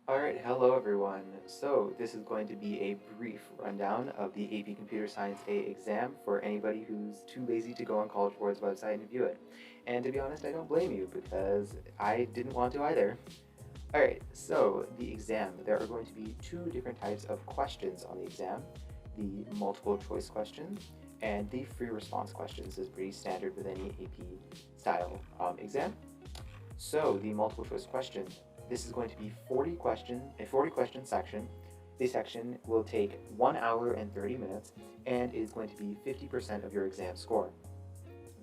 Alright, hello everyone. So this is going to be a brief rundown of the AP Computer Science A exam for anybody who's too lazy to go on College Board's website and view it. And to be honest, I don't blame you because I didn't want to either. Alright, so the exam. There are going to be two different types of questions on the exam. The multiple choice question and the free response questions is pretty standard with any AP style exam. So the multiple choice question, this is going to be a 40 question section. This section will take 1 hour and 30 minutes and is going to be 50% of your exam score.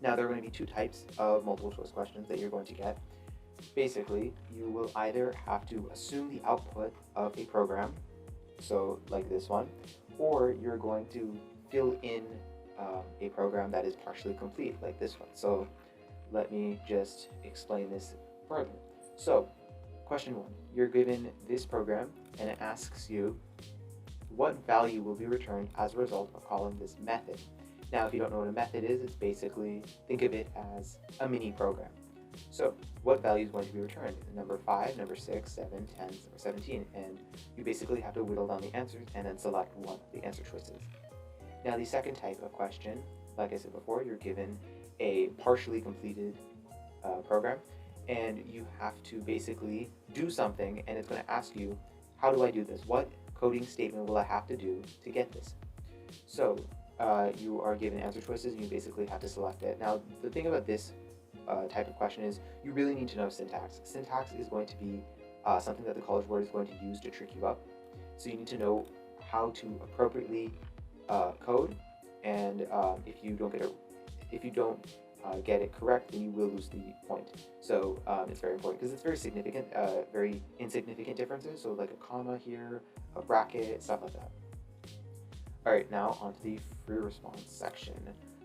Now there are going to be two types of multiple choice questions that you're going to get. Basically, you will either have to assume the output of a program, so like this one, or you're going to fill in a program that is partially complete, like this one. So let me just explain this further. So, question one, you're given this program and it asks you what value will be returned as a result of calling this method. Now, if you don't know what a method is, it's basically, think of it as a mini program. So, what value is going to be returned? Number 5, number 6, 7, 10, or 17. And you basically have to whittle down the answers and then select one of the answer choices. Now, the second type of question, like I said before, you're given a partially completed program and you have to basically do something, and it's going to ask you, how do I do this? What coding statement will I have to do to get this? So you are given answer choices and you basically have to select it. Now, the thing about this type of question is you really need to know syntax. Syntax is going to be something that the College Board is going to use to trick you up. So you need to know how to appropriately code, and if you don't get it correct, then you will lose the point. So it's very important because it's very significant, very insignificant differences. So like a comma here, a bracket, stuff like that. All right, now onto the free response section.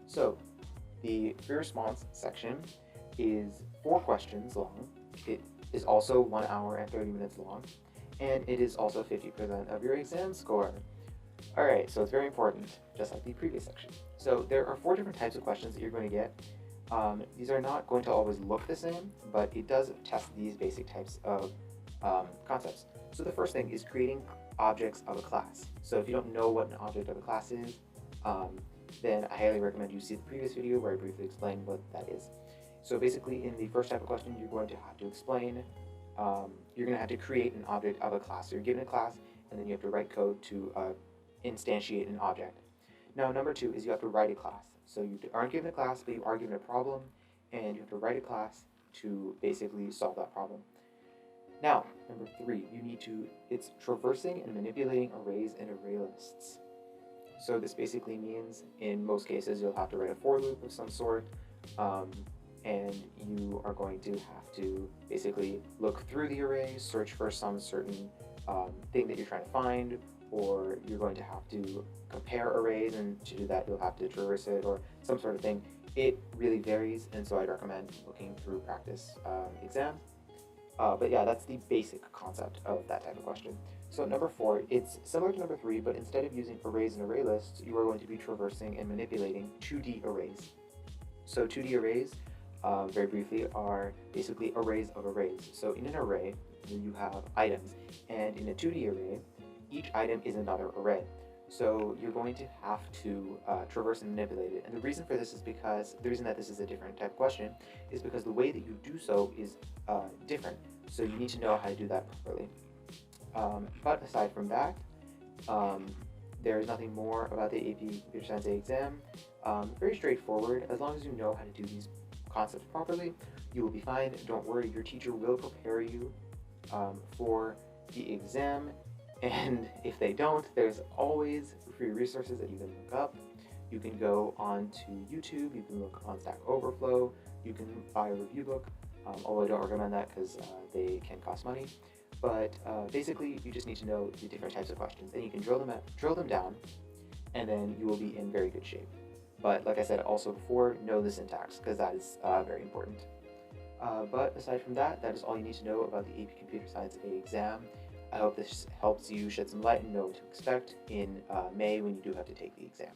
So the free response section is 4 questions long. It is also 1 hour and 30 minutes long, and it is also 50% of your exam score. All right, so it's very important, just like the previous section. So there are 4 different types of questions that you're going to get. These are not going to always look the same, but it does test these basic types of concepts. So the first thing is creating objects of a class. So if you don't know what an object of a class is, then I highly recommend you see the previous video where I briefly explained what that is. So basically in the first type of question, you're going to have to explain, you're going to have to create an object of a class. So you're given a class and then you have to write code to instantiate an object. Now, number 2 is you have to write a class. So you aren't given a class, but you are given a problem, and you have to write a class to basically solve that problem. Now, number 3, it's traversing and manipulating arrays and array lists. So this basically means, in most cases, you'll have to write a for loop of some sort, and you are going to have to basically look through the arrays, search for some certain thing that you're trying to find, or you're going to have to compare arrays, and to do that you'll have to traverse it or some sort of thing. It really varies, and so I'd recommend looking through practice exams. But yeah, that's the basic concept of that type of question. So number 4, it's similar to number 3, but instead of using arrays and array lists, you are going to be traversing and manipulating 2D arrays. So 2D arrays, very briefly, are basically arrays of arrays. So in an array, you have items, and in a 2D array, each item is another array. So you're going to have to traverse and manipulate it. And the reason for this is because, the reason that this is a different type of question is because the way that you do so is different. So you need to know how to do that properly. But aside from that, there is nothing more about the AP Computer Science A exam. Very straightforward. As long as you know how to do these concepts properly, you will be fine. Don't worry, your teacher will prepare you for the exam. And if they don't, there's always free resources that you can look up. You can go on to YouTube, you can look on Stack Overflow, you can buy a review book, although I don't recommend that because they can cost money. But basically, you just need to know the different types of questions, and you can drill them down, and then you will be in very good shape. But like I said also before, know the syntax, because that is very important. But aside from that, that is all you need to know about the AP Computer Science A exam. I hope this helps you shed some light and know what to expect in May when you do have to take the exam.